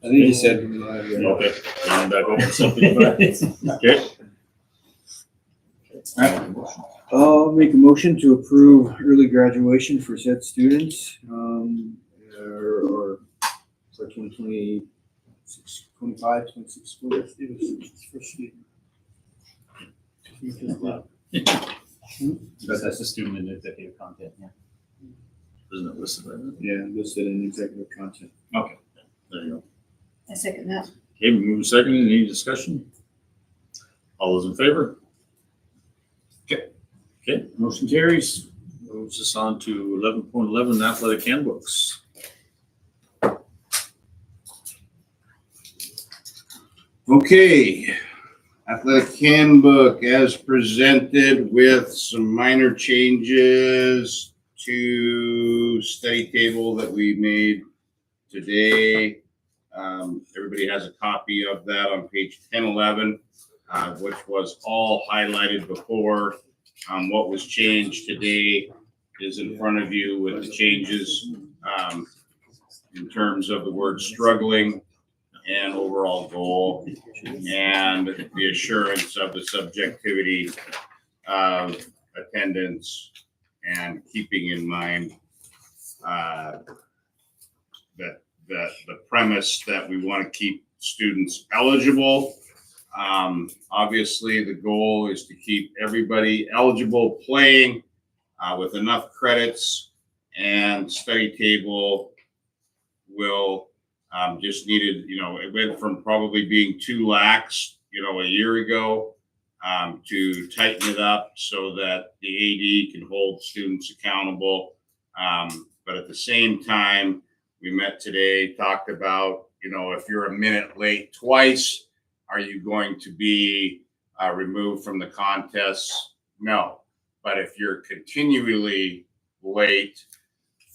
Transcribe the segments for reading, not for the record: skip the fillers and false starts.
I think he said. Okay, going back over something. Okay. I'll make a motion to approve early graduation for said students, or for 2026, 25, 26 school year. First student. Because that's the student in executive content, yeah. Isn't it listed right there? Yeah, listed in executive content. Okay, there you go. I second that. Okay, we move second. Any discussion? All those in favor? Okay, motion carries. Moves us on to 11.11 athletic handbooks. Okay, athletic handbook as presented with some minor changes to study table that we made today. Everybody has a copy of that on page 1011, which was all highlighted before. What was changed today is in front of you with the changes in terms of the word struggling and overall goal, and the assurance of the subjectivity of attendance, and keeping in mind that the premise that we want to keep students eligible. Obviously, the goal is to keep everybody eligible playing with enough credits, and study table will just needed, it went from probably being too lax, a year ago, to tighten it up so that the AD can hold students accountable. But at the same time, we met today, talked about, if you're a minute late twice, are you going to be removed from the contest? No. But if you're continually late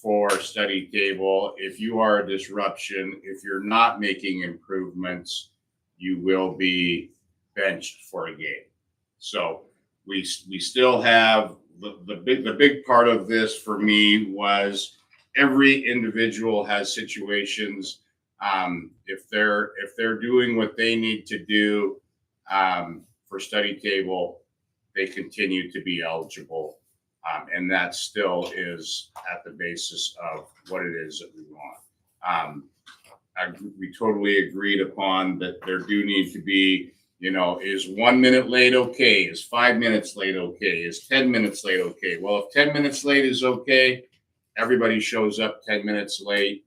for study table, if you are a disruption, if you're not making improvements, you will be benched for a game. So we still have the big part of this for me was every individual has situations. If they're doing what they need to do for study table, they continue to be eligible. And that still is at the basis of what it is that we want. We totally agreed upon that there do need to be, is 1 minute late okay? Is 5 minutes late okay? Is 10 minutes late okay? Well, if 10 minutes late is okay, everybody shows up 10 minutes late,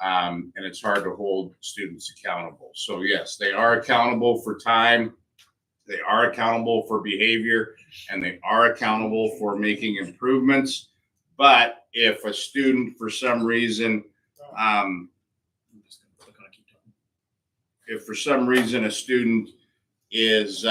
and it's hard to hold students accountable. So yes, they are accountable for time. They are accountable for behavior, and they are accountable for making improvements. But if a student, for some reason, a student is,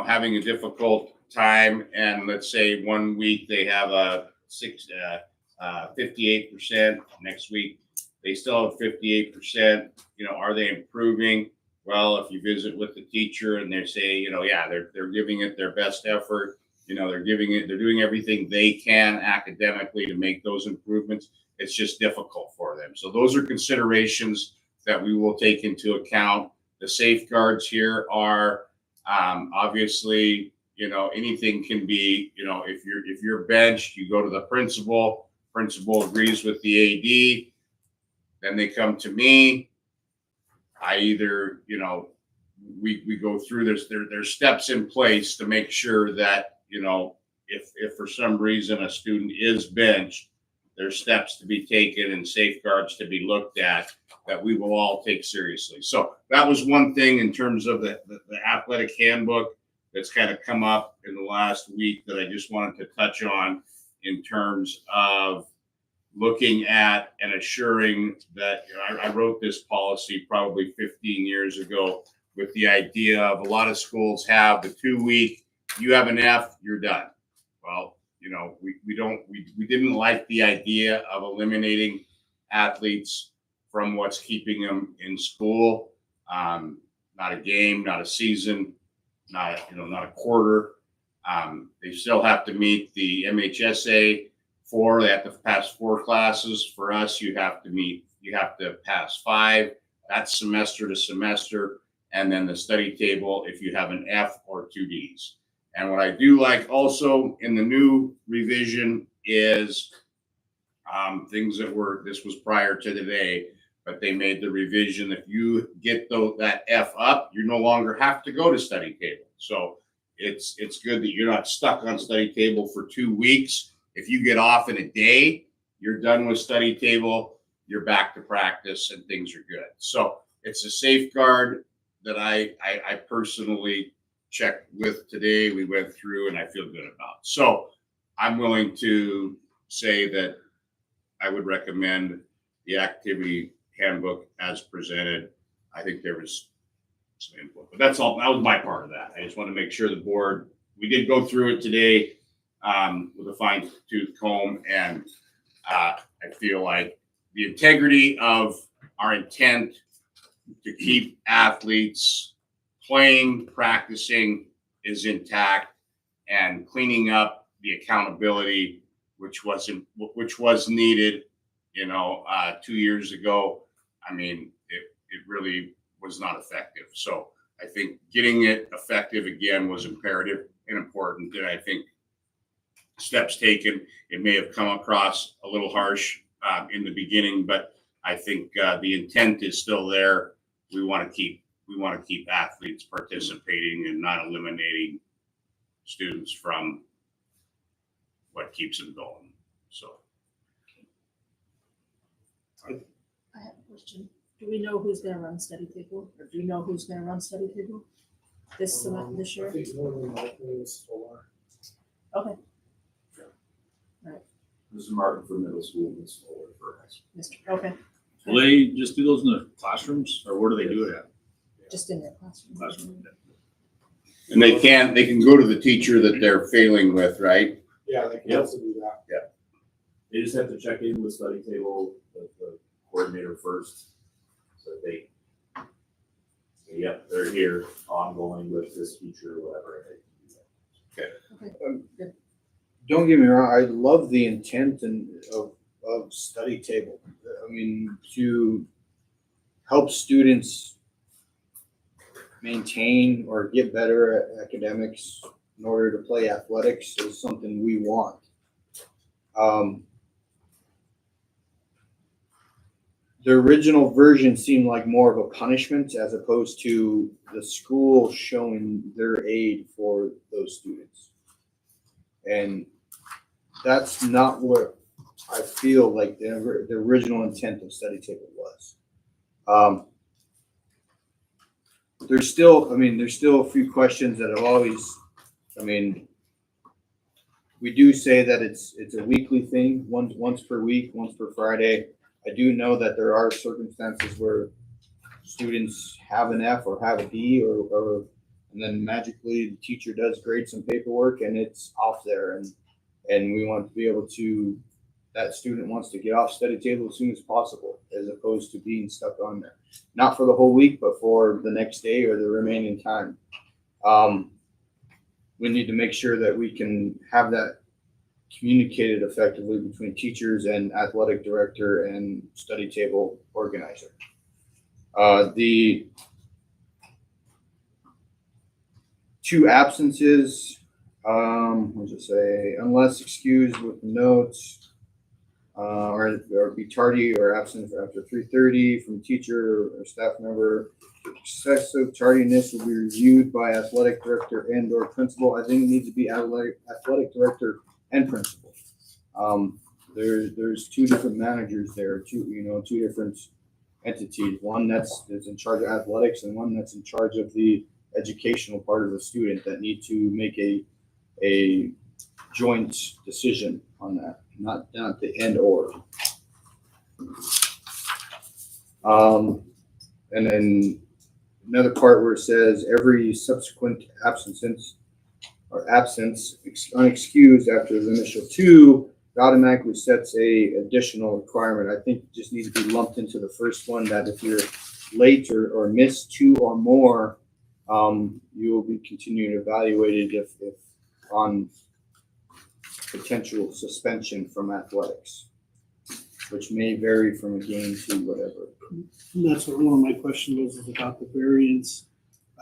having a difficult time, and let's say 1 week they have a 58%, next week they still have 58%, are they improving? Well, if you visit with the teacher and they say, yeah, they're giving it their best effort, they're doing everything they can academically to make those improvements. It's just difficult for them. So those are considerations that we will take into account. The safeguards here are obviously, anything can be, if you're benched, you go to the principal agrees with the AD, then they come to me. I either, we go through this, there's steps in place to make sure that, if for some reason a student is benched, there's steps to be taken and safeguards to be looked at that we will all take seriously. So that was one thing in terms of the athletic handbook that's kind of come up in the last week that I just wanted to touch on in terms of looking at and assuring that, I wrote this policy probably 15 years ago with the idea of a lot of schools have the 2 week, you have an F, you're done. Well, we didn't like the idea of eliminating athletes from what's keeping them in school. Not a game, not a season, not a quarter. They still have to meet the MHSA 4. They have to pass 4 classes. For us, you have to meet you have to pass 5. That's semester to semester. And then the study table if you have an F or 2 Ds. And what I do like also in the new revision is things that were, this was prior to today, but they made the revision. If you get that F up, you no longer have to go to study table. So it's good that you're not stuck on study table for 2 weeks. If you get off in a day, you're done with study table, you're back to practice and things are good. So it's a safeguard that I personally checked with today. We went through and I feel good about. So I'm willing to say that I would recommend the activity handbook as presented. I think there was some input, but that's all. That was my part of that. I just want to make sure the board, we did go through it today with a fine tooth comb, and I feel like the integrity of our intent to keep athletes playing, practicing is intact, and cleaning up the accountability, which was needed, 2 years ago. I mean, it really was not effective. So I think getting it effective again was imperative and important. And I think steps taken, it may have come across a little harsh in the beginning, but I think the intent is still there. We want to keep athletes participating and not eliminating students from what keeps them going. So I have a question. Do we know who's gonna run study table? Or do you know who's gonna run study table this year? I think more than likely is Solar. Okay, This is Martin for middle school and Solar for high school. okay, Will they just do those in the classrooms, or where do they do it at? just in their classroom. Classroom. and they can go to the teacher that they're failing with, right? Yeah, they can Yep. also do that. They just have to check in with study table, the coordinator first. So they, yep, they're here ongoing with this teacher or whatever. Don't get me wrong, I love the intent of study table. I mean, to help students maintain or get better at academics in order to play athletics is something we want. The original version seemed like more of a punishment as opposed to the school showing their aid for those students. And that's not what I feel like the original intent of study table was. There's still a few questions that have always, we do say that it's a weekly thing, once per week, once per Friday. I do know that there are circumstances where students have an F or have a D and then magically the teacher does grade some paperwork and it's off there, and we want to be able to, that student wants to get off study table as soon as possible, as opposed to being stuck on there. Not for the whole week, but for the next day or the remaining time. We need to make sure that we can have that communicated effectively between teachers and athletic director and study table organizer. The 2 absences, what does it say? Unless excused with notes, or be tardy or absent after 3:30 from teacher or staff member. Excessive tardiness will be reviewed by athletic director and or principal. I think it needs to be athletic director and principal. There's 2 different managers there, 2 different entities. One that's in charge of athletics and one that's in charge of the educational part of the student that need to make a joint decision on that, not the and or. And then another part where it says every subsequent absence unexcused after the initial 2, it automatically sets a additional requirement. I think it just needs to be lumped into the first one, that if you're late or miss 2 or more, you will be continuing evaluated if on potential suspension from athletics. which may vary from a game to whatever. And that's what one of my questions was, is about the variance.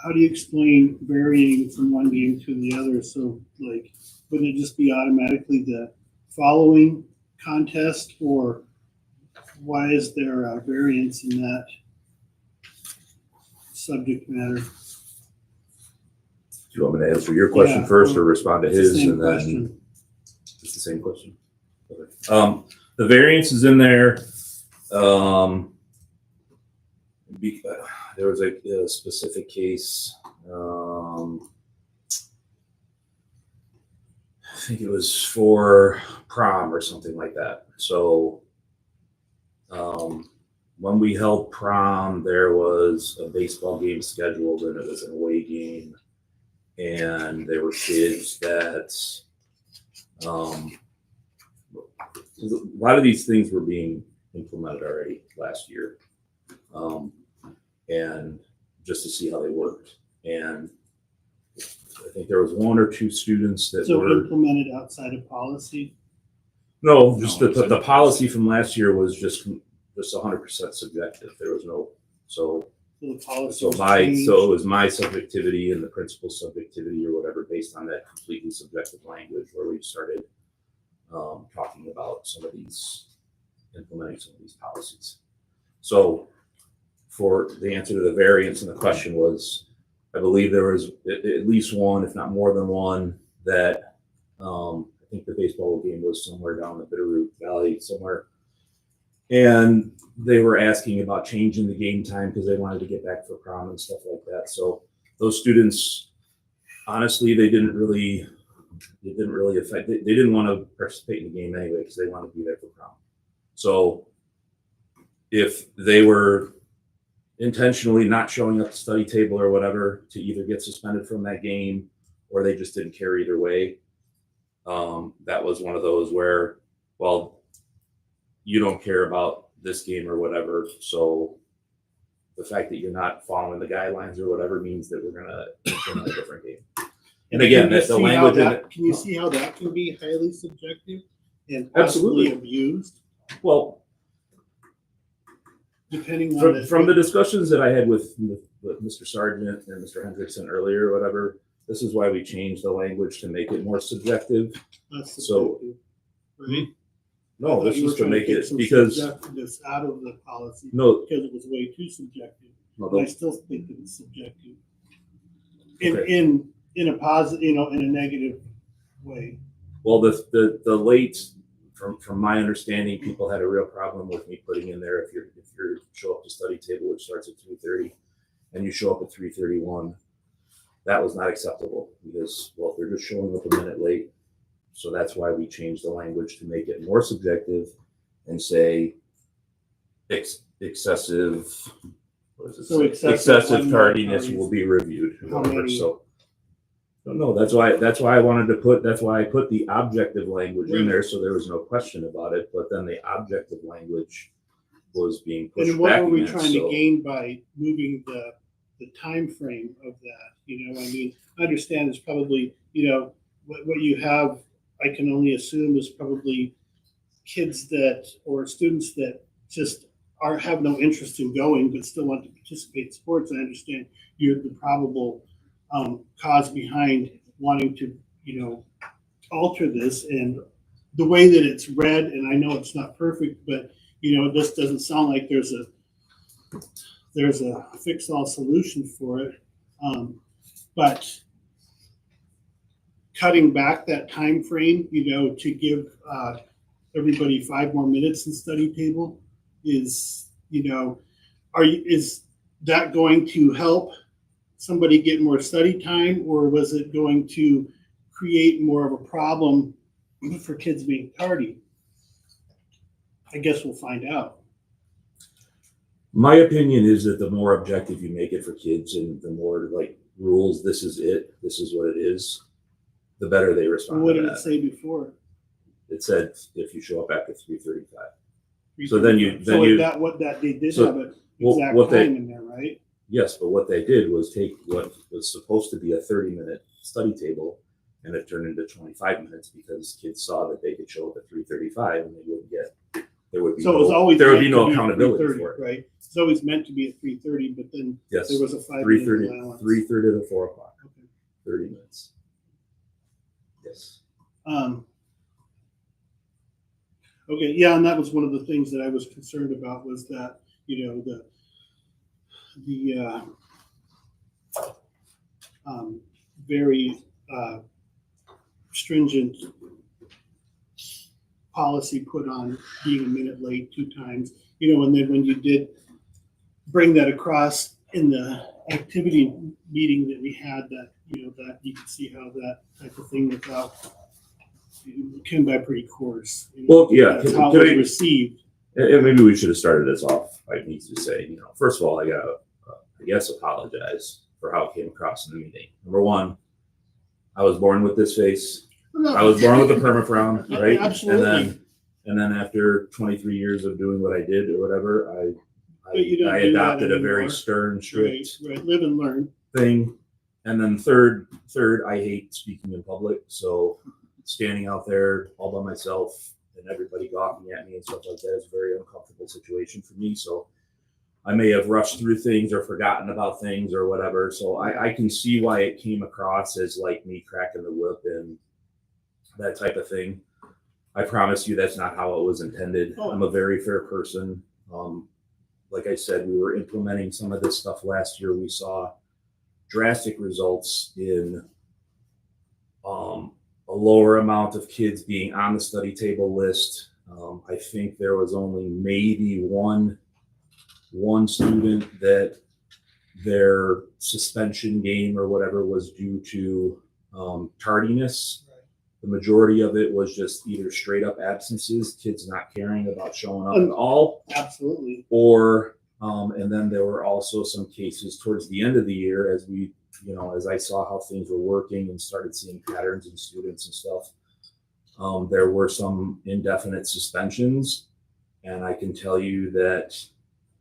How do you explain varying from one game to the other? So like, wouldn't it just be automatically the following contest, or why is there a variance in that subject matter? Do you want me to answer your question Yeah, first or respond to It's the his same and then question. it's the same question? Okay. The variance is in there. There was a specific case. I think it was for prom or something like that. So when we held prom, there was a baseball game scheduled and it was an away game. And there were kids that, a lot of these things were being implemented already last year. And just to see how they worked. And I think there was one or two students that So were, implemented outside of policy? no, just No, the policy from last year was just 100% subjective. There was no, so So the policy So was my, changed? so it was my subjectivity and the principal's subjectivity or whatever, based on that completely subjective language where we started talking about some of these, implementing some of these policies. So for the answer to the variance, and the question was, I believe there was at least one, if not more than one, that I think the baseball game was somewhere down the Bitterroot Valley somewhere. And they were asking about changing the game time because they wanted to get back for prom and stuff like that. So those students, honestly, they didn't really affect, they didn't want to participate in the game anyway because they wanted to be there for prom. So if they were intentionally not showing up to study table or whatever to either get suspended from that game or they just didn't care either way, that was one of those where, well, you don't care about this game or whatever. So the fact that you're not following the guidelines or whatever means that we're going to implement a different game. And again, Can you that's the see how language. that- Can you see how that can be highly subjective and Absolutely. possibly abused, Well, depending on from the discussions that I had with Mr. Sargent and Mr. Hendrickson earlier, or whatever, this is why we changed the language to make it more subjective. That's So- subjective, right? No, I thought this you were was to trying make get it some because subjectiveness out of the policy no, because it was way too subjective. no, But I the- still think it's subjective. Okay. In a positive, in a negative way. well, the late, from my understanding, people had a real problem with me putting in there if you show up to study table, which starts at 3:30, and you show up at 3:31, that was not acceptable because, well, they're just showing up a minute late. So that's why we changed the language to make it more subjective and say excessive, what does it So say? excessive Excessive one-minute tardiness tardies. will be reviewed. or How whatever. many? So, no, that's why I wanted to put, that's why I put the objective language in there, so there was no question about it, but then the objective language was being pushed And what back were we against, trying so- to gain by moving the time frame of that? You know, I mean, I understand it's probably, what you have, I can only assume is probably kids that, or students that just have no interest in going, but still want to participate in sports. I understand the probable cause behind wanting to, alter this, and the way that it's read, and I know it's not perfect, but this doesn't sound like there's a fix-all solution for it. But cutting back that time frame, to give everybody 5 more minutes in study table is that going to help somebody get more study time, or was it going to create more of a problem for kids being tardy? I guess we'll find out. My opinion is that the more objective you make it for kids and the more like rules, this is what it is, the better they respond What to did it that. say before? It said if you show up after 3:35. So then you- They did so have an Well, exact what they- time in there, right? Yes, but what they did was take what was supposed to be a 30-minute study table and it turned into 25 minutes because kids saw that they could show up at 3:35 and they wouldn't get there would be So it was no, always. there would be meant no to at accountability 3:30, for it. Right, it's always meant to be at 3:30, but then Yes, there was a 5 minute 3:30, allowance. 3:30 to 4 o'clock, Okay. 30 minutes. Yes. Okay, yeah, and that was one of the things that I was concerned about was that, the very stringent policy put on being a minute late 2 times, and then when you did bring that across in the activity meeting that we had, that, that you could see how that type of thing came by pretty coarse. Well, yeah, That's how it can was I- received. And maybe we should have started this off. I need to say, first of all, I gotta, I guess, apologize for how it came across in the meeting. Number one, I was born with this face. I was born with a perma frown, right? Absolutely. And then after 23 years of doing what I did or whatever, But you don't I do that adopted a very anymore. stern, Right, strict right, live and learn. thing. And then third, I hate speaking in public. So standing out there all by myself and everybody gawking at me and stuff like that is a very uncomfortable situation for me. So I may have rushed through things or forgotten about things or whatever. So I can see why it came across as like me cracking the whip and that type of thing. I promise you that's not how it was intended. Oh. I'm a very fair person. Like I said, we were implementing some of this stuff last year. We saw drastic results in a lower amount of kids being on the study table list. I think there was only maybe one student that their suspension game or whatever was due to tardiness. The majority of it was just either straight up absences, kids not caring about showing up at all, Absolutely. or and then there were also some cases towards the end of the year as we, as I saw how things were working and started seeing patterns in students and stuff. There were some indefinite suspensions, and I can tell you that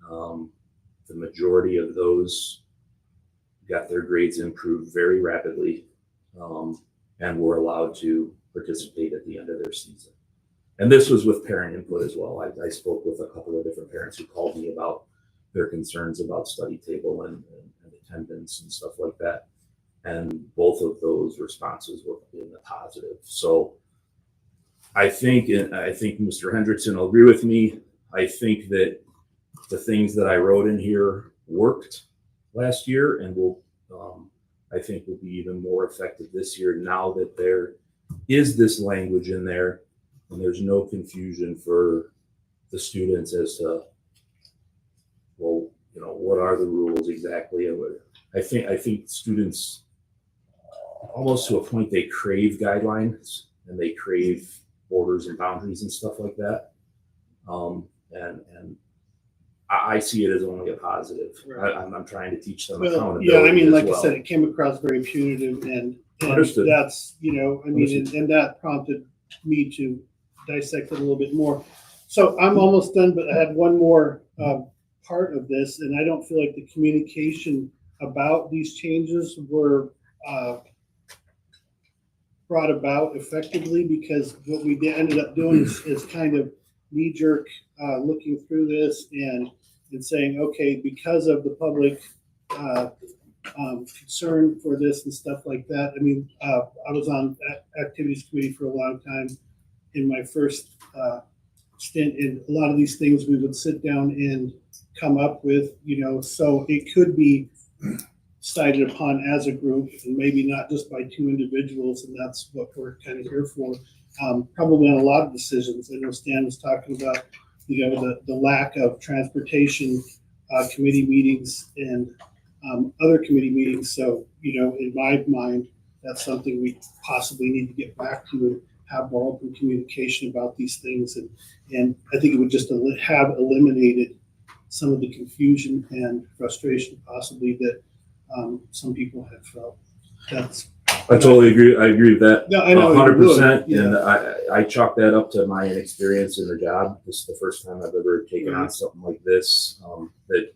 the majority of those got their grades improved very rapidly, and were allowed to participate at the end of their season. And this was with parent input as well. I spoke with a couple of different parents who called me about their concerns about study table and attendance and stuff like that. And both of those responses were in the positive. So I think Mr. Hendrickson will agree with me. I think that the things that I wrote in here worked last year and will, I think will be even more effective this year now that there is this language in there and there's no confusion for the students as to, well, what are the rules exactly? I think students almost to a point, they crave guidelines and they crave borders and boundaries and stuff like that. And I see it as only a positive. Right. I'm trying to teach them Well, accountability. yeah, I mean, as like well. I said, it came across very punitive and Understood. that's, and that prompted me to dissect it a little bit more. So I'm almost done, but I had one more part of this, and I don't feel like the communication about these changes were brought about effectively, because what we ended up doing is kind of knee-jerk looking through this and saying, okay, because of the public concern for this and stuff like that. I mean, I was on activities committee for a long time. In my first stint, in a lot of these things we would sit down and come up with, so it could be decided upon as a group and maybe not just by 2 individuals, and that's what we're kind of here for. Probably on a lot of decisions. I know Stan was talking about, the lack of transportation committee meetings and other committee meetings. So, in my mind, that's something we possibly need to get back to and have more open communication about these things. And I think it would just have eliminated some of the confusion and frustration possibly that some people have felt. I totally agree. I agree with that. No, I know you 100%. would, yeah. And I chalk that up to my inexperience in the job. This is the first time I've ever taken on something like this. That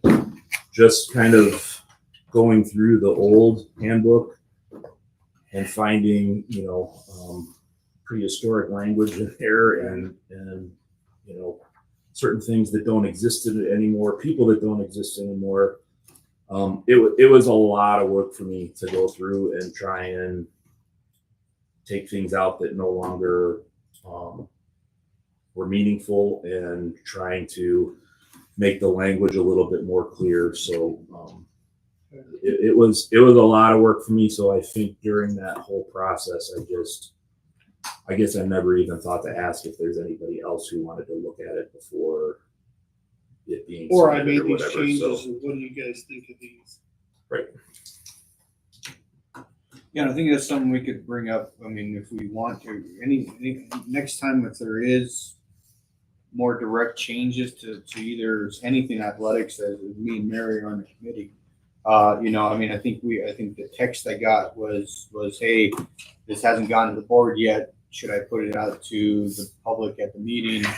just kind of going through the old handbook and finding, prehistoric language in there and certain things that don't exist anymore, people that don't exist anymore. It was a lot of work for me to go through and try and take things out that no longer were meaningful, and trying to make the language a little bit more clear. So it was a lot of work for me. So I think during that whole process, I guess I never even thought to ask if there's anybody else who wanted to look at it before it being Or I submitted made these whatever. changes, So, and what do you guys think of these? right. Yeah, I think that's something we could bring up. I mean, if we want to, any next time, if there is more direct changes to either anything athletics, as me and Mary are on the committee. You know, I mean, I think the text I got was, hey, this hasn't gone to the board yet. Should I put it out to the public at the meeting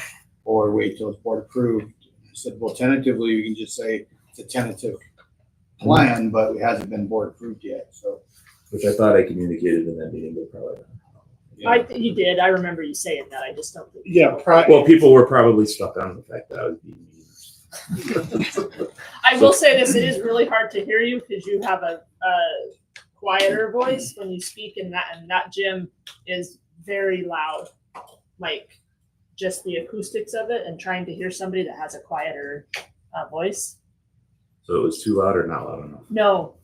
or wait till it's board approved? I said, well, tentatively, you can just say it's a tentative plan, but it hasn't been board approved yet. So, Which I thought I communicated in that meeting, but probably not. You did. I remember you saying that. I just don't think. Yeah, Well, people were probably stuck on the fact that I was being mean. I will say this: it is really hard to hear you because you have a quieter voice when you speak, and that gym is very loud. Like just the acoustics of it, and trying to hear somebody that has a quieter voice. So it was too loud or not loud enough? No,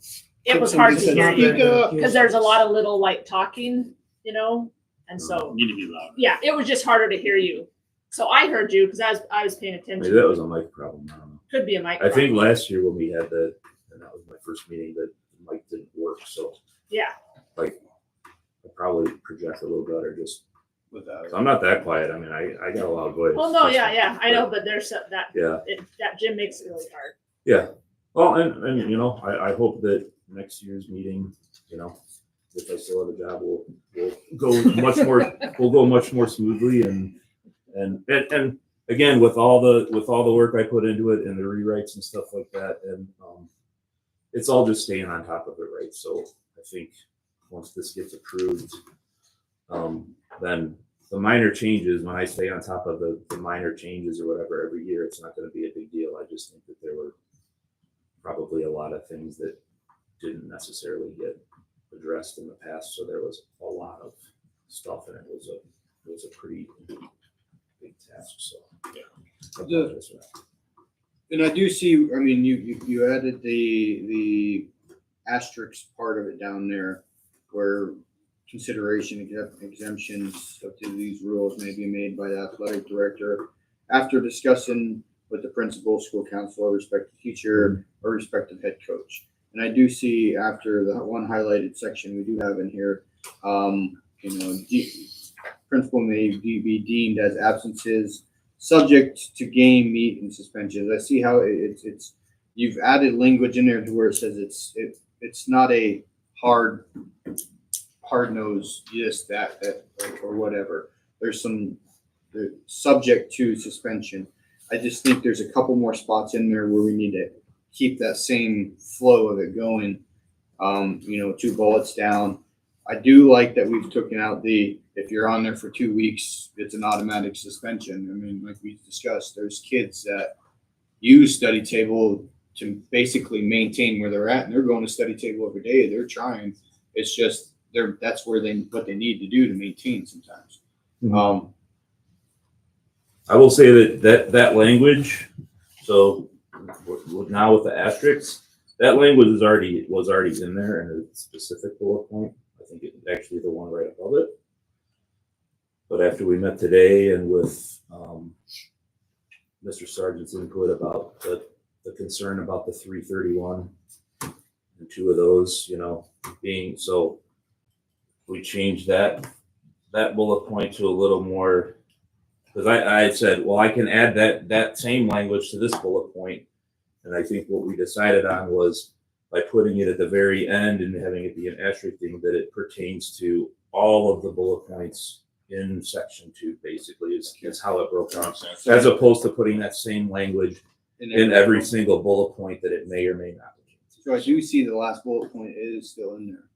it Could was hard to somebody hear speak you up? because there's a lot of little like talking, you know, and so Need to be louder. yeah, it was just harder to hear you. So I heard you because I was paying attention. Maybe that was a mic problem. I don't know. Could be a mic. I think problem. last year when we had and that was my first meeting, that the mic didn't work. So Yeah. like, I probably project a little better. Just without. I'm not that quiet. I mean, I got a loud voice. Well, no, yeah, I know, but there's that Yeah. that gym makes it really hard. Yeah. Well, and you know, I hope that next year's meeting, you know, if I still have a job, we'll go much more smoothly and again with all the work I put into it and the rewrites and stuff like that, and it's all just staying on top of it, right? So I think once this gets approved, then the minor changes, when I stay on top of the minor changes or whatever every year, it's not going to be a big deal. I just think that there were probably a lot of things that didn't necessarily get addressed in the past. So there was a lot of stuff, and it was a pretty big task. So yeah. I apologize for that. And I do see, I mean, you added the asterisk part of it down there where consideration exemptions up to these rules may be made by the athletic director after discussing with the principal, school counselor, respective teacher, or respective head coach. And I do see after the one highlighted section we do have in here, principal may be deemed as absences subject to game, meet, and suspensions. I see how it's you've added language in there to where it says it's not a hard nose, yes, that or whatever. There's subject to suspension. I just think there's a couple more spots in there where we need to keep that same flow of it going. 2 bullets down. I do like that we've taken out if you're on there for 2 weeks, it's an automatic suspension. I mean, like we discussed, there's kids that use study table to basically maintain where they're at, and they're going to study table every day. They're trying. It's just that's where what they need to do to maintain sometimes. Mhm. I will say that language. So now with the asterisks, that language was already in there in a specific bullet point. I think it's actually the one right above it. But after we met today and with Mr. Sargent's input about the concern about the 331 and 2 of those, being so, we changed that bullet point to a little more. Because I had said, well, I can add that same language to this bullet point. And I think what we decided on was by putting it at the very end and having it be an asterisk thing, that it pertains to all of the bullet points in section 2, basically, is how it broke down. As opposed to putting that same language in every single bullet point that it may or may not be. So I do see the last bullet point is still in there.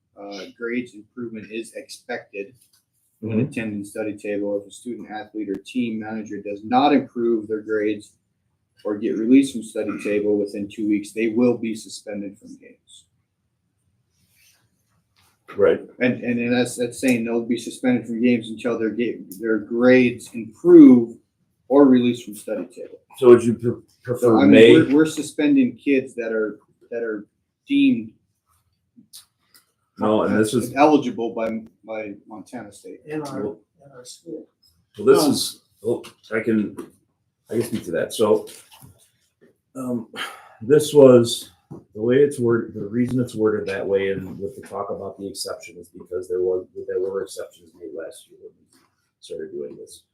Grades improvement is expected. when attending study table. If a student, athlete, or team manager does not improve their grades or get released from study table within 2 weeks, they will be suspended from games. Right. And that's saying they'll be suspended from games until their grades improve or released from study table. So would you So prefer I mean, May? we're suspending kids that are deemed No, and this is, eligible by Montana State. In Well, our school. well, this is, well, I can speak to that. So, this was, the way it's worded, the reason it's worded that way, and with the talk about the exception is because there were exceptions made last year when we started doing this.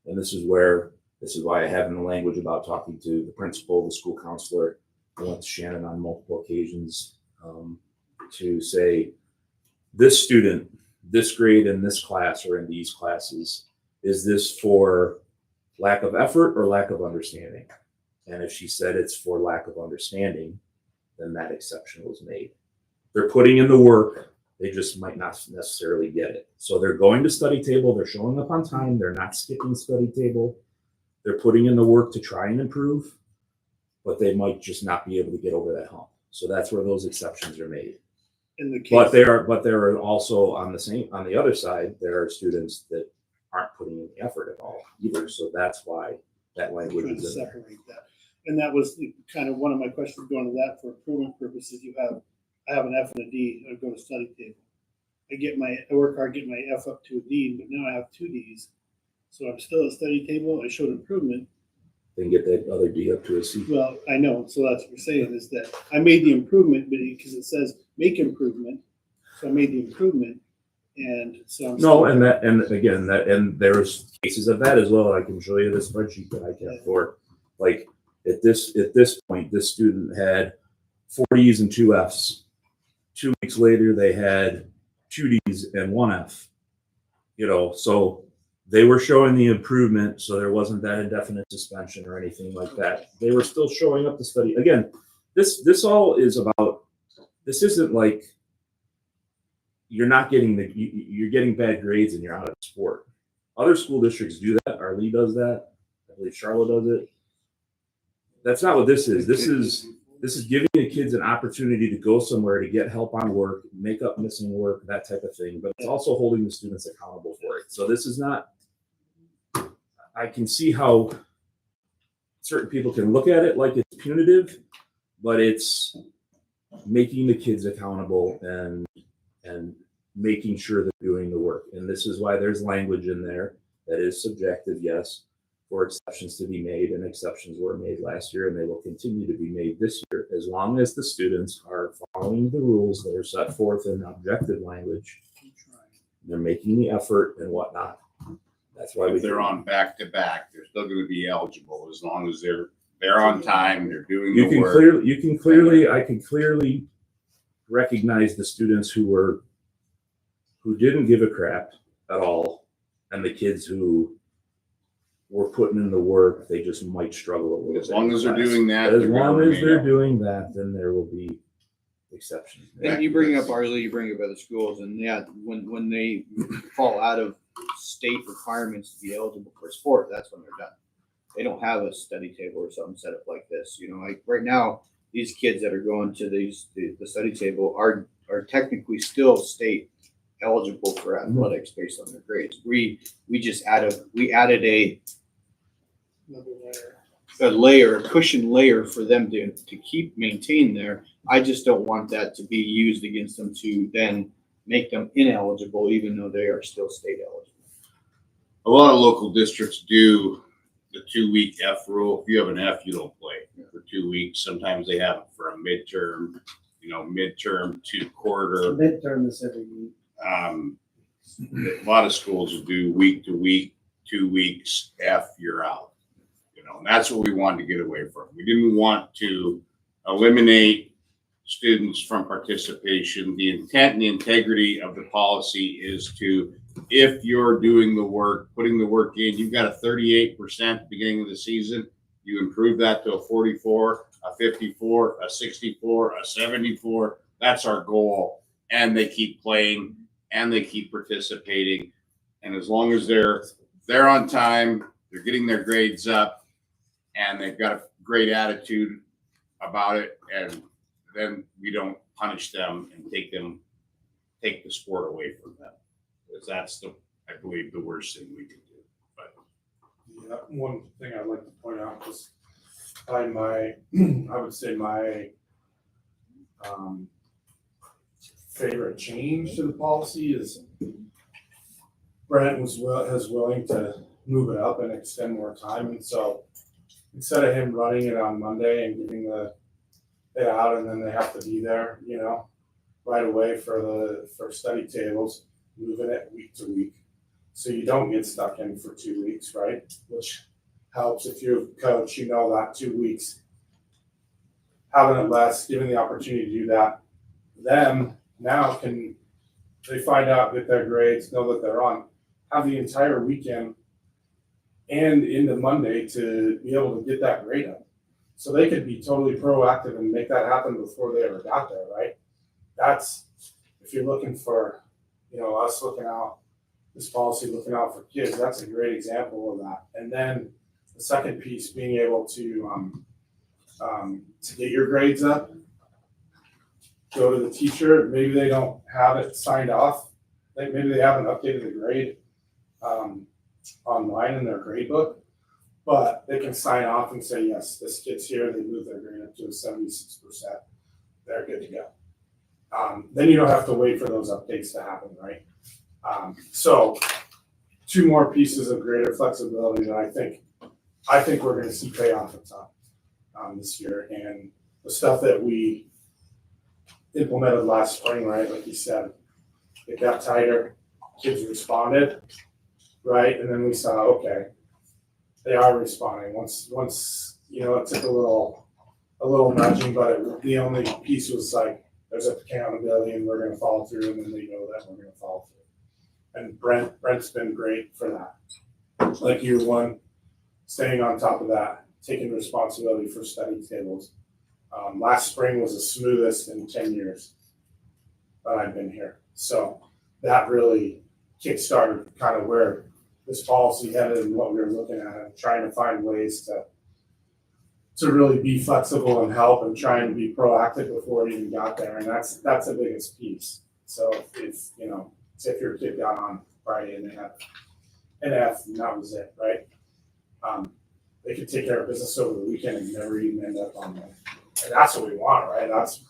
And this is why I have in the language about talking to the principal, the school counselor. I went to Shannon on multiple occasions, to say, this student, this grade in this class or in these classes, is this for lack of effort or lack of understanding? And if she said it's for lack of understanding, then that exception was made. They're putting in the work, they just might not necessarily get it. So they're going to study table, they're showing up on time, they're not skipping study table, they're putting in the work to try and improve, but they might just not be able to get over that hump. So that's where those exceptions are made. In the case. But there are also on the other side, there are students that aren't putting in the effort at all either. So that's why that language Trying to is in there. separate that. And that was kind of one of my questions going to that for improvement purposes. I have an F and a D, I go to study table. I work hard, get my F up to a D, but now I have 2 Ds. So I'm still at study table, I showed improvement. Then get that other D up to a C. Well, I know, so that's what we're saying is that I made the improvement, but because it says make improvement. So I made the improvement and so I'm. No, and again, there's cases of that as well. I can show you the spreadsheet that I kept for, like, at this point, this student had 4 Ds and 2 Fs. 2 weeks later, they had 2 Ds and 1 F. So they were showing the improvement, so there wasn't that indefinite suspension or anything like that. They were still showing up to study. Again, this all is about, this isn't like you're not getting you're getting bad grades and you're out of sport. Other school districts do that. Our Lee does that. I believe Charlotte does it. That's not what this is. This is giving the kids an opportunity to go somewhere to get help on work, make up missing work, that type of thing. But it's also holding the students accountable for it. So this is not, I can see how certain people can look at it like it's punitive, but it's making the kids accountable and making sure they're doing the work. And this is why there's language in there that is subjective, yes, for exceptions to be made, and exceptions were made last year and they will continue to be made this year as long as the students are following the rules that are set forth in objective language. They're making the effort and whatnot. That's why If they're on back to back, they're still going to be eligible as long as they're on time, they're doing the work. I can clearly recognize the students who didn't give a crap at all, and the kids who were putting in the work. They just might struggle a little bit. As long as they're doing that. As long as they're doing that, then there will be exceptions. And you bring up Arlie, you bring up other schools, and yeah, when they fall out of state requirements to be eligible for sport, that's when they're done. They don't have a study table or something set up like this. Like right now, these kids that are going to the study table are technically still state eligible for athletics based on their grades. We added a cushion layer for them to maintain there. I just don't want that to be used against them to then make them ineligible, even though they are still state eligible. A lot of local districts do the 2-week F rule. If you have an F, you don't play for 2 weeks. Sometimes they have it for a midterm, midterm to quarter. Midterm is every week. A lot of schools will do week to week, 2 weeks, F, you're out. And that's what we wanted to get away from. We didn't want to eliminate students from participation. The intent and the integrity of the policy is to, if you're doing the work, putting the work in, you've got a 38% at the beginning of the season, you improve that to a 44, a 54, a 64, a 74. That's our goal. And they keep playing and they keep participating. And as long as they're on time, they're getting their grades up, and they've got a great attitude about it, and then we don't punish them and take the sport away from them. Because that's I believe, the worst thing we can do. But Yeah, one thing I'd like to point out was I would say my favorite change to the policy is Brent is willing to move it up and extend more time. And so instead of him running it on Monday and giving it out and then they have to be there, right away for study tables, moving it week to week. So you don't get stuck in for 2 weeks, right? Which helps if you're a coach, that 2 weeks, having it less, giving the opportunity to do that. Them now can, they find out, get their grades, know that they're on, have the entire weekend and into Monday to be able to get that grade up. So they could be totally proactive and make that happen before they ever got there, right? That's, if you're looking for, us looking out, this policy looking out for kids, that's a great example of that. And then the second piece, being able to get your grades up, go to the teacher, maybe they don't have it signed off, maybe they haven't updated the grade online in their grade book, but they can sign off and say, yes, this kid's here, they moved their grade up to a 76%, they're good to go. Then you don't have to wait for those updates to happen, right? So 2 more pieces of greater flexibility that I think we're going to see pay off a ton this year. And the stuff that we implemented last spring, right, like you said, it got tighter, kids responded, right, and then we saw, okay, they are responding. Once it took a little nudging, but the only piece was like, there's accountability and we're going to follow through, and then they know that we're going to follow through. And Brent's been great for that. Like year one, staying on top of that, taking responsibility for study tables. Last spring was the smoothest in 10 years that I've been here. So that really kickstarted kind of where this policy headed and what we were looking at, and trying to find ways to really be flexible and help and trying to be proactive before it even got there. And that's the biggest piece. So if your kid got on Friday and they had an F and that was it, right? They could take care of business over the weekend and never even end up on that. And that's what we want, right? That's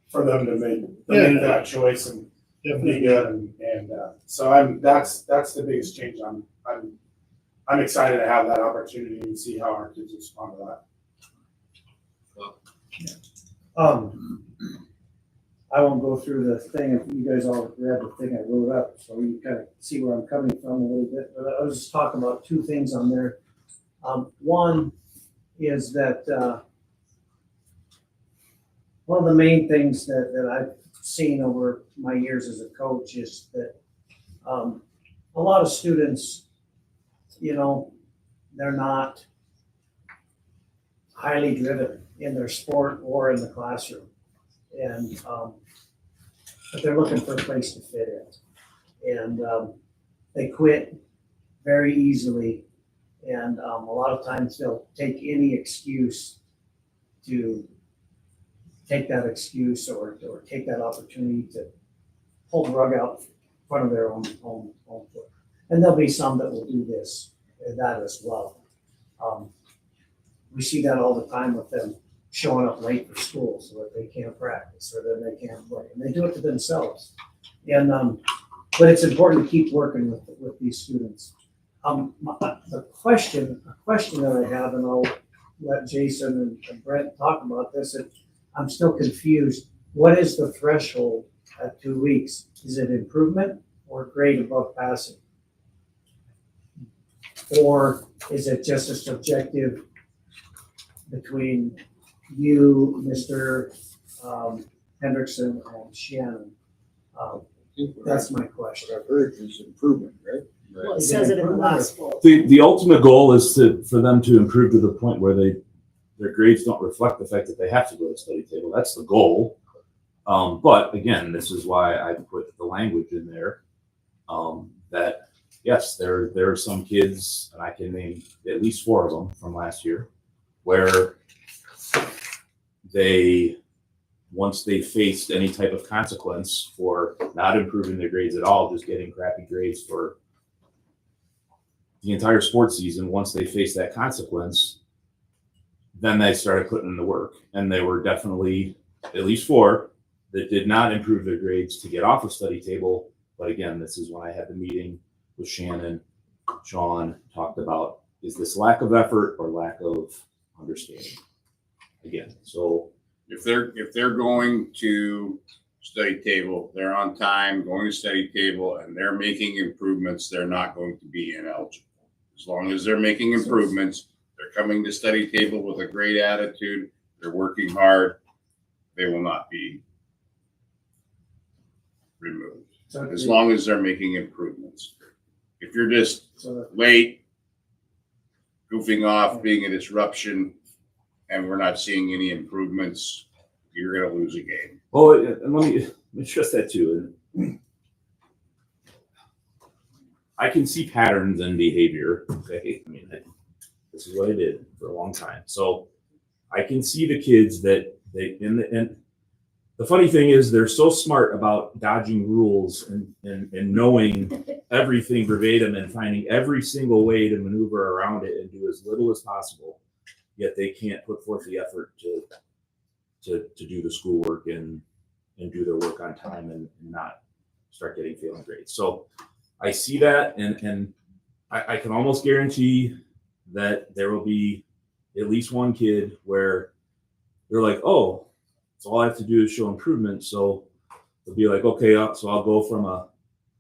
for them to make that choice and be good. And so that's the biggest change. I'm excited to have that opportunity and see how our kids respond to that. I won't go through the thing if you guys all read the thing I wrote up, so you kind of see where I'm coming from a little bit. But I was just talking about 2 things on there. One is that one of the main things that I've seen over my years as a coach is that a lot of students, they're not highly driven in their sport or in the classroom. And but they're looking for a place to fit in, and they quit very easily, and a lot of times they'll take any excuse to take that excuse or take that opportunity to pull the rug out in front of their own foot. And there'll be some that will do that as well. We see that all the time with them showing up late for school so that they can't practice or that they can't play, and they do it to themselves. And but it's important to keep working with these students. A question that I have, and I'll let Jason and Brent talk about this. I'm still confused. What is the threshold at 2 weeks? Is it improvement or grade above passing, or is it just a subjective between you, Mr. Hendrickson, and Shannon? That's my question. What I've heard is improvement, right? Well, it says it in the last goal. The ultimate goal is for them to improve to the point where their grades don't reflect the fact that they have to go to study table. That's the goal. But again, this is why I put the language in there. that yes, there are some kids, and I can name at least 4 of them from last year, where once they faced any type of consequence for not improving their grades at all, just getting crappy grades for the entire sports season, once they faced that consequence, then they started putting in the work. And there were definitely at least 4 that did not improve their grades to get off the study table. But again, this is when I had the meeting with Shannon. Sean talked about, is this lack of effort or lack of understanding? Again, so If they're going to study table, they're on time, going to study table, and they're making improvements, they're not going to be ineligible. As long as they're making improvements, they're coming to study table with a great attitude, they're working hard, they will not be removed. As long as they're making improvements. If you're just late, goofing off, being a disruption, and we're not seeing any improvements, you're going to lose a game. well, and let me stress that too. I can see patterns in behavior. Okay, I mean, this is what I did for a long time, so I can see the kids that and the funny thing is they're so smart about dodging rules and knowing everything verbatim and finding every single way to maneuver around it and do as little as possible. Yet they can't put forth the effort to do the schoolwork and do their work on time and not start getting failing grades. So I see that, and I can almost guarantee that there will be at least one kid where they're like, oh, so all I have to do is show improvement. So they'll be like, okay, so I'll go from a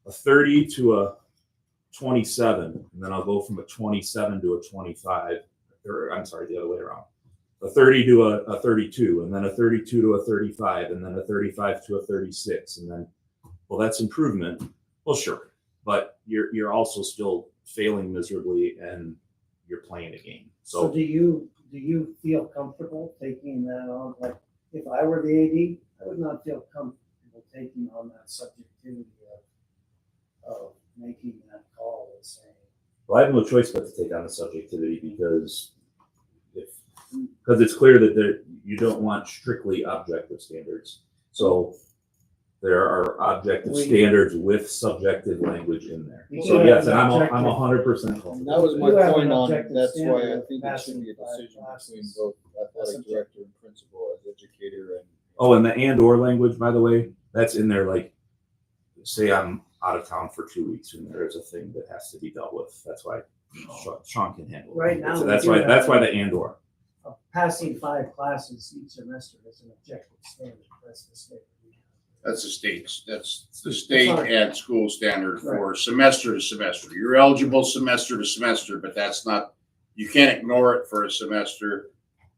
30 to a 27, and then I'll go from a 27 to a 25. Or I'm sorry, the other way around. A 30 to a 32, and then a 32 to a 35, and then a 35 to a 36, and then, well, that's improvement. Well, sure, but you're also still failing miserably, and you're playing a game. So do you feel comfortable taking that on? Like, if I were the AD, I would not feel comfortable taking on that subjectivity of making that call and saying, Well, I have no choice but to take on the subjectivity because it's clear that you don't want strictly objective standards. So there are objective standards with subjective language in there. So yes, and I'm 100% comfortable. That was my You have point an on it. objective That's why I standard think it should be a passing decision five between classes. both That's athletic director and principal as educator and. Oh, and the and/or language, by the way, that's in there. Like, say I'm out of town for 2 weeks, and there's a thing that has to be dealt with. That's why Sean can handle it. Right now, So we that's do why have the and/or. passing 5 classes each semester is an objective standard. That's the standard. That's the state's, that's the state Sorry. and school standard for semester to semester. You're eligible semester to semester, but that's not, you can't ignore it for a semester.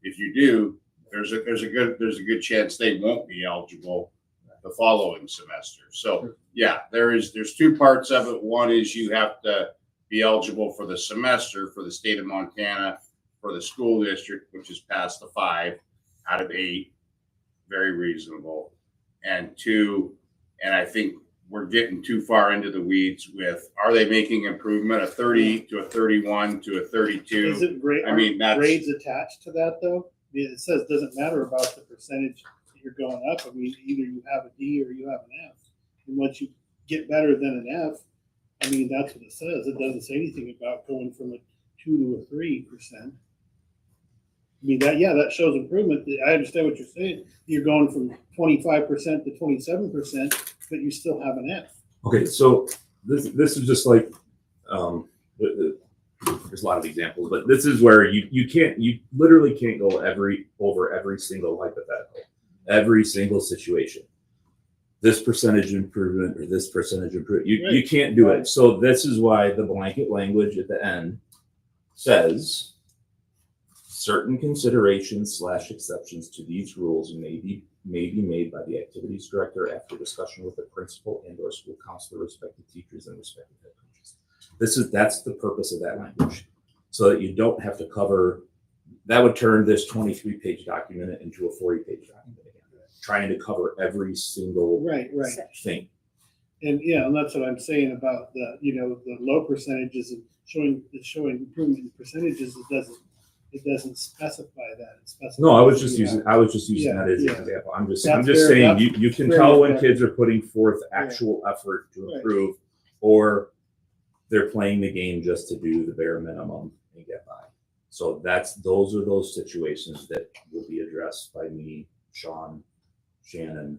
If you do, there's a good chance they won't be eligible the following semester. So yeah, there's 2 parts of it. One is you have to be eligible for the semester for the state of Montana, for the school district, which is past the 5 out of 8, very reasonable. And 2, and I think we're getting too far into the weeds with, are they making improvement, a 30 to a 31 to a 32? Is it grade? I mean, that's- grades attached to that though. I mean, it says doesn't matter about the percentage that you're going up. I mean, either you have a D or you have an F. And once you get better than an F, I mean, that's what it says. It doesn't say anything about going from a 2 to a 3%. I mean, that shows improvement. I understand what you're saying. You're going from 25% to 27%, but you still have an F. Okay, so this is just like there's a lot of examples, but this is where you literally can't go over every single hypothetical, every single situation. This percentage improvement or this percentage improvement, you can't do it. So this is why the blanket language at the end says certain considerations / exceptions to these rules may be made by the activities director after discussion with the principal and or school counselor, respective teachers and respective head coaches. That's the purpose of that language, so that you don't have to cover. That would turn this 23-page document into a 40-page document again, trying to cover every single Right. thing. And yeah, and that's what I'm saying about the, the low percentages and showing improvement in percentages. It doesn't specify that. It specifies No, I was just that you using, Yeah, that as an yeah. example. I'm just That's saying, very- you can very tell when objective. kids are putting forth Yeah. actual effort to Right. improve, or they're playing the game just to do the bare minimum and get by. So those are those situations that will be addressed by me, Sean, Shannon,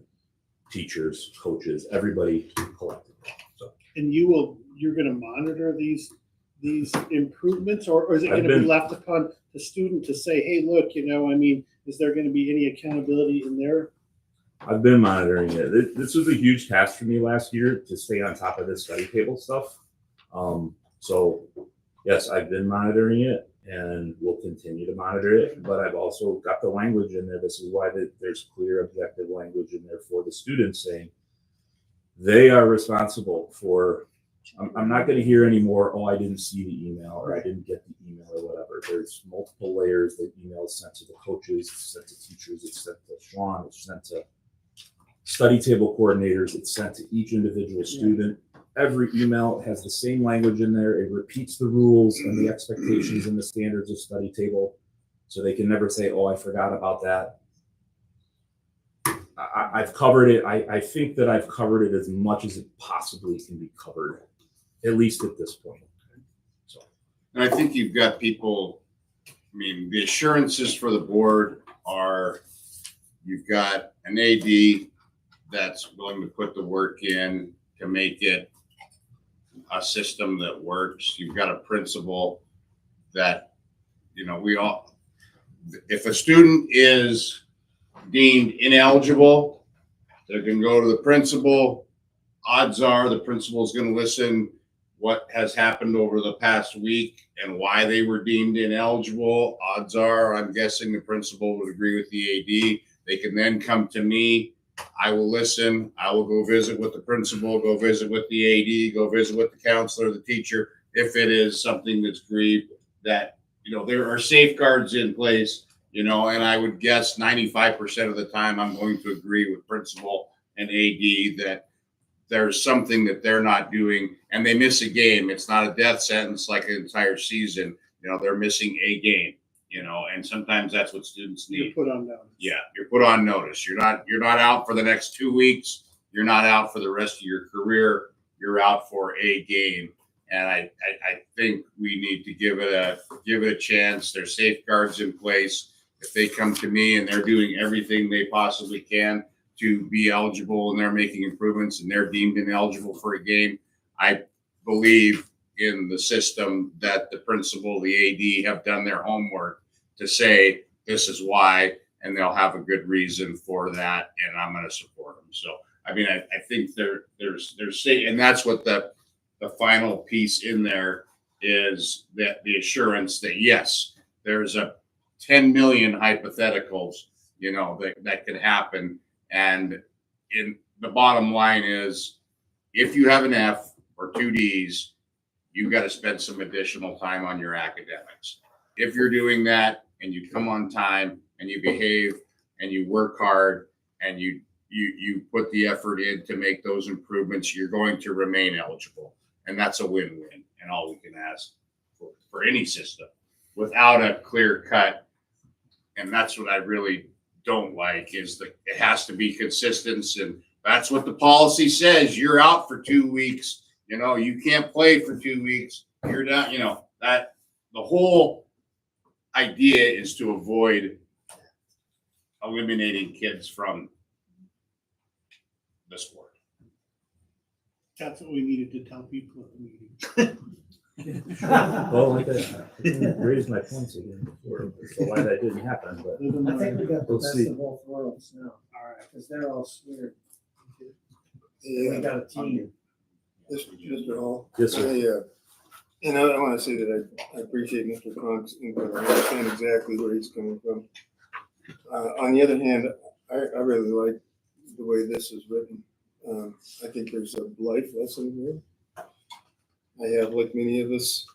teachers, coaches, everybody collectively. So And you're gonna monitor these improvements, or is it I've gonna be been- left upon the student to say, hey, look, is there gonna be any accountability in there? I've been monitoring it. This was a huge task for me last year to stay on top of this study table stuff. So yes, I've been monitoring it and will continue to monitor it, but I've also got the language in there. This is why there's clear objective language in there for the students saying they are responsible for. I'm not going to hear anymore, oh, I didn't see the email, or I didn't get the email, or whatever. There's multiple layers. The email is sent to the coaches, it's sent to teachers, it's sent to Sean, it's sent to study table coordinators, it's sent to each individual student. Every email has the same language in there. It repeats the rules and the expectations and the standards of study table. So they can never say, oh, I forgot about that. I've covered it. I think that I've covered it as much as it possibly can be covered, at least at this point. So, And I think you've got people, the assurances for the board are, you've got an AD that's willing to put the work in to make it a system that works. You've got a principal that, if a student is deemed ineligible, they can go to the principal. Odds are the principal is going to listen what has happened over the past week and why they were deemed ineligible. Odds are, I'm guessing the principal would agree with the AD. They can then come to me. I will listen. I will go visit with the principal, go visit with the AD, go visit with the counselor, the teacher. If it is something that's agreed that, there are safeguards in place, and I would guess 95% of the time I'm going to agree with principal and AD that there's something that they're not doing and they miss a game. It's not a death sentence like an entire season. They're missing a game, and sometimes that's what students You're need. put on notice. Yeah, you're put on notice. You're not out for the next 2 weeks. You're not out for the rest of your career. You're out for a game. And I think we need to give it a chance. There's safeguards in place. If they come to me and they're doing everything they possibly can to be eligible and they're making improvements and they're deemed ineligible for a game, I believe in the system that the principal, the AD have done their homework to say this is why, and they'll have a good reason for that, and I'm going to support them. So, I think there's and that's what the final piece in there is, that the assurance that yes, there's a 10 million hypotheticals, that can happen. And in the bottom line is, if you have an F or 2 Ds, you've got to spend some additional time on your academics. If you're doing that and you come on time and you behave and you work hard and you put the effort in to make those improvements, you're going to remain eligible. And that's a win-win, and all we can ask for any system without a clear cut. And that's what I really don't like, is that it has to be consistent. And that's what the policy says. You're out for 2 weeks. You can't play for 2 weeks. You're done. That the whole idea is to avoid eliminating kids from the sport. That's what we needed to tell people at the meeting. well, like I raised my points again before, so why that didn't happen, but I think we got the We'll best see. of both worlds now, All right. because they're all scared. Yeah. We got a team. Mr. Hall. yes, sir. And I want to say that I appreciate Mr. Cronk's input. I understand exactly where he's coming from. On the other hand, I really like the way this is written. I think there's a life lesson here. I have, like many of us,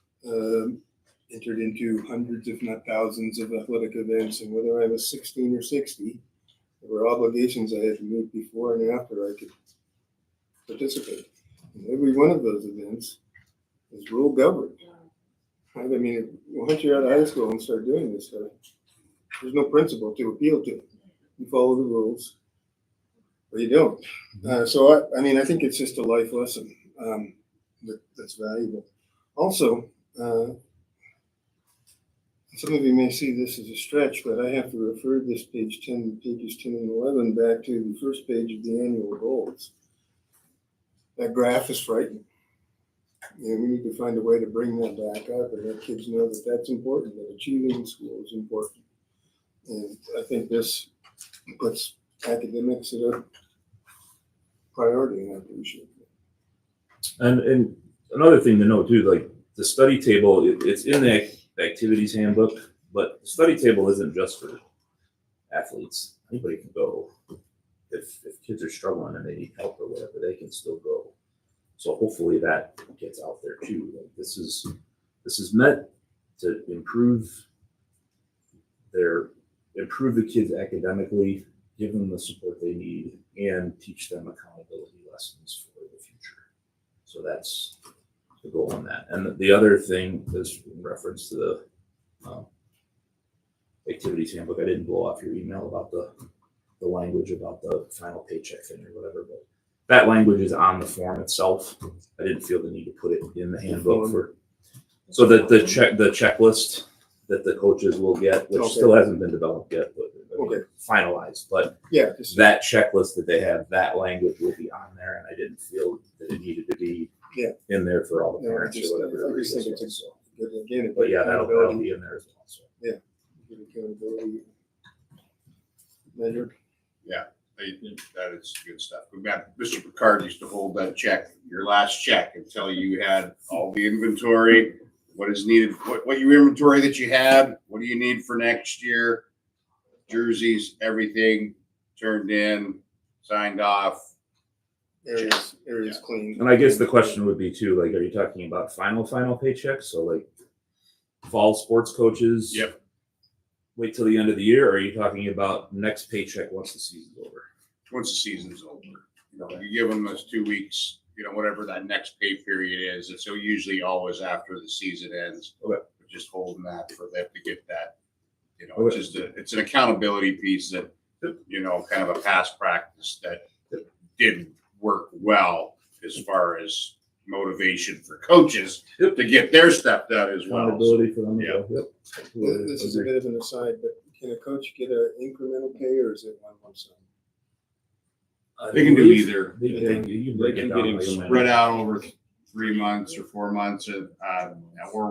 entered into hundreds, if not thousands, of athletic events, and whether I was 16 or 60, there were obligations I had to meet before and after I could participate. Every one of those events is rule governed. I mean, once you're out of high school and start doing this stuff, there's no principle to appeal to. You follow the rules, or you don't. So I mean, I think it's just a life lesson that's valuable. Also, some of you may see this as a stretch, but I have to refer this pages 10 and 11 back to the first page of the annual goals. That graph is frightening. And we need to find a way to bring that back up and let kids know that that's important, that achieving in school is important. And I think this puts academics at a priority, and I appreciate that. And another thing to note too, like the study table, it's in the activities handbook, but the study table isn't just for athletes. Anybody can go. If kids are struggling and they need help or whatever, they can still go. So hopefully that gets out there too. Like this is meant to improve the kids academically, give them the support they need, and teach them accountability lessons for the future. So that's the goal on that. And the other thing is in reference to the activities handbook. I didn't blow off your email about the language about the final paycheck thing or whatever, but that language is on the form itself. I didn't feel the need to put it in the handbook so that the checklist that the coaches will get, which still hasn't been developed yet, but finalized. But yeah, that checklist that they have, that language will be on there, and I didn't feel that it needed to be in there for all the parents or whatever. I just think it's a good, again, But yeah, that'll be in there as well. So. Yeah, good accountability measure. Yeah, that is good stuff. We've got Mr. Picard used to hold that check, your last check, until you had all the inventory, what is needed, what your inventory that you had, what do you need for next year, jerseys, everything turned in, signed off. Areas clean. And I guess the question would be too, like, are you talking about final paychecks? So like fall sports coaches? Yep. Wait till the end of the year, or are you talking about next paycheck once the season's over? Once the season's over, you give them those 2 weeks, whatever that next pay period is. And so usually always after the season ends, just holding that for them to get that, it's just it's an accountability piece that, kind of a past practice that didn't work well as far as motivation for coaches to get their stuff done as well. Accountability for them. Yeah. This is a bit of an aside, but can a coach get an incremental pay, or is it one lump sum? They can do either. They can They can get it spread out over 3 months or 4 months, or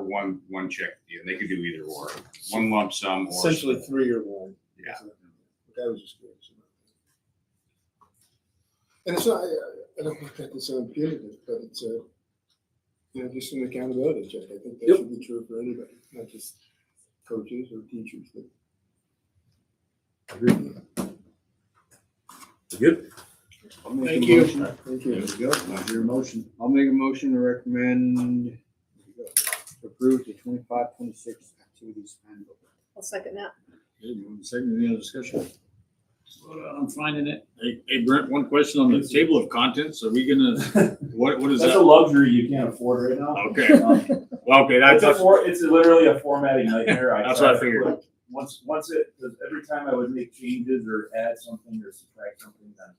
one check. Yeah, they could do either or. One lump sum or Essentially 3 or 1. Yeah. That was just curious. And it's not, I don't want that to sound punitive, but it's just an accountability check. I think that should be true for anybody, not just coaches or teachers. But Good. I'll make Thank a you. motion. Thank you. There we go. Now your motion. I'll make a motion to recommend approve the 25-26 activities handbook. I'll second that. Second, any other discussion? Well, I'm finding it. Hey, Brent, one question on the table of contents. Are we gonna, what is That's a that? luxury you can't afford right now. Okay. Well, okay, that's, It's literally a formatting nightmare. That's what I figured. Once because every time I would make changes or add something or subtract something, then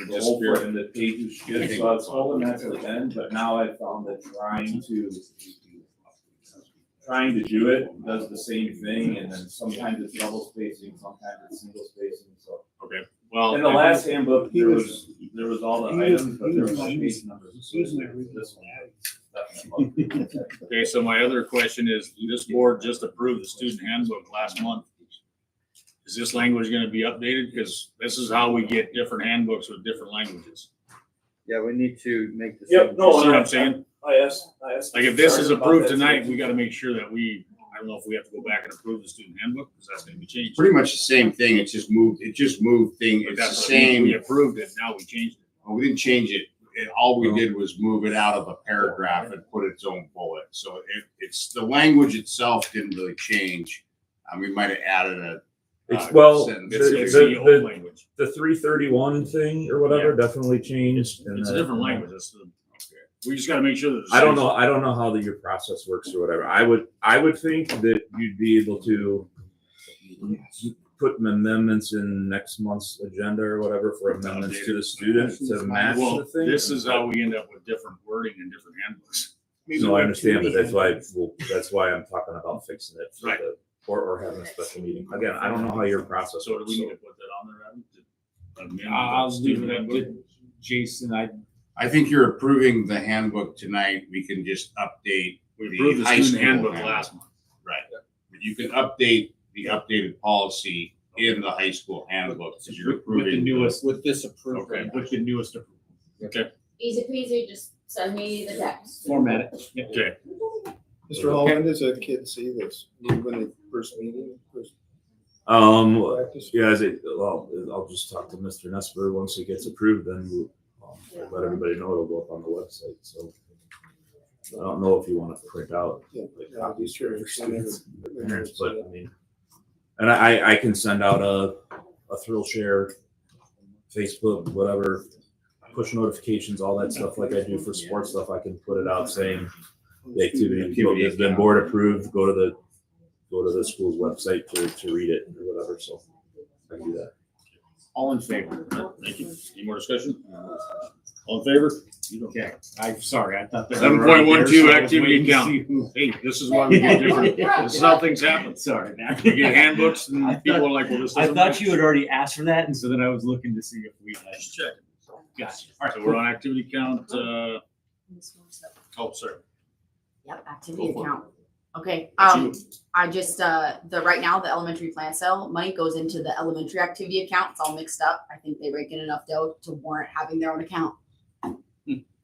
the whole disappear. and the page would shift. So I was holding that to the end, but now I found that trying to do it does the same thing, and then sometimes it's double spacing, sometimes it's single spacing. So Okay, well. in the last handbook, He there was- was all the he was- items, but he there was was no like page numbers. He's my original This one. dad. Definitely. Okay, so my other question is, this board just approved the student handbook last month. Is this language gonna be updated? Because this is how we get different handbooks with different languages. Yeah, we need to make this. Yep, no, See what I'm saying? I asked. Like if this is Sorry about approved that. tonight, we gotta make sure that I don't know if we have to go back and approve the student handbook, because that's gonna be changed. pretty much the same thing. It just moved thing. But It's the that's what I mean. same. We approved it, now we changed it. Well, we didn't change it. All we did was move it out of a paragraph and put its own bullet. So it's the language itself didn't really change. We might have added a. sentence. It's the old language. The 331 thing or whatever definitely changed. It's a different language. It's We just gotta make sure that. I don't know how your process works or whatever. I would think that you'd be able to put amendments in next month's agenda or whatever for amendments to the student to match Well, the thing. this is how we end up with different wording and different handbooks. No, I understand, but that's why I'm talking about fixing it for Right. or having a special meeting. Again, I don't know how your process So do works. we need to put that on there, Adam? To amend the I'll leave student it up handbook? to Jason. I think you're approving the handbook tonight. We can just update We the approved the high student school handbook handbook. last month. Right. But you can update the updated policy in the high school handbook because you're With the approving. newest, With this approval. Okay. with the newest approval. Okay, Easy peasy, just send me the text. Format it. Yeah. okay. Mr. Hall, when does a kid see this? When they first meeting, first practice? Yeah, I'll just talk to Mr. Nesper once it gets approved, then we'll let everybody know it'll go up on the website, so. I don't know if you want to print out Yeah, like yeah, I'll be copies sure for to your send it. students, and parents, but I mean. And I can send out a thrill share, Facebook, whatever, push notifications, all that stuff like I do for sports stuff. I can put it out saying the activity has been board approved, go to the school's website to read it or whatever, so I can do that. All in favor? Thank you. Any more discussion? All in favor? Okay, I'm sorry, I thought. that- 7.12 activity waiting to count. see who- Hey, this is why we get different, this is how things happen. Sorry, man. We get handbooks I and thought- people are like, well, this I doesn't. thought match. you had already asked for that, and so then I was looking to see if we had. Just check. Gotcha. All right, so we're on activity count, oh, sorry. Yep, activity Go for it. account. Okay, That's you. I just, right now, the elementary plan sale money goes into the elementary activity account. It's all mixed up. I think they rake in enough dough to warrant having their own account.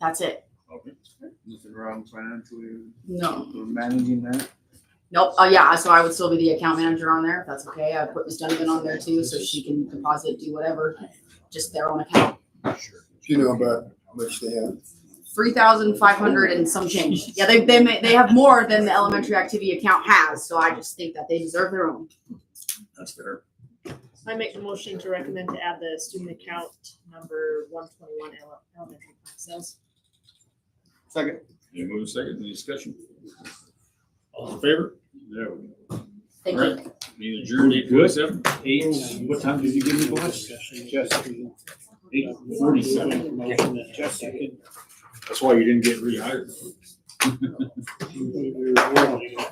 That's it. Okay. Nothing wrong financially. No. We're managing that. Nope. Oh, yeah, so I would still be the account manager on there, if that's okay. I put Ms. Donovan on there too, so she can deposit, do whatever, just their own account. Do you know about how much they have? 3,500 and some change. Yeah, they have more than the elementary activity account has, so I just think that they deserve their own. That's fair. I make the motion to recommend to add the student account number 121 elementary plan sales. Second. You move second, any discussion? All in favor? There we go. Thank All you. right, need adjourned 8:47. 8, what time did you give me, boss? Jesse. 8:47. Motion that Jesse That's why you didn't get rehired.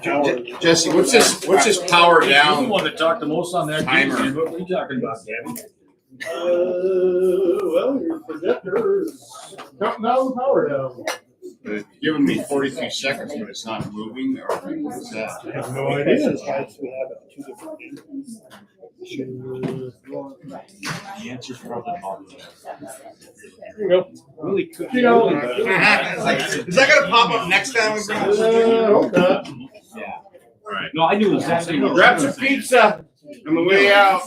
could. Jesse, what's this power You're the down? one that talked the most on that. Timer. What are you talking about, Gabby? Well, your projector is counting down the power down. It's giving me 43 seconds, but it's not moving, or what's that? I have no idea. We have it two different angles. The answer's probably no. Here you go. Really could. You know, Is that gonna pop up next time we bring this? hope not. Yeah. All right. No, I knew exactly. what Grab you were some saying. pizza on the way out,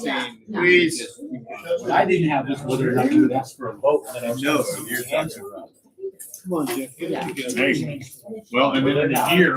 please. What I didn't have was whether or not you would ask for a vote. And I No, was- you're talking about. Come on, Jeff. Get it together. Hey, well, and then in a year,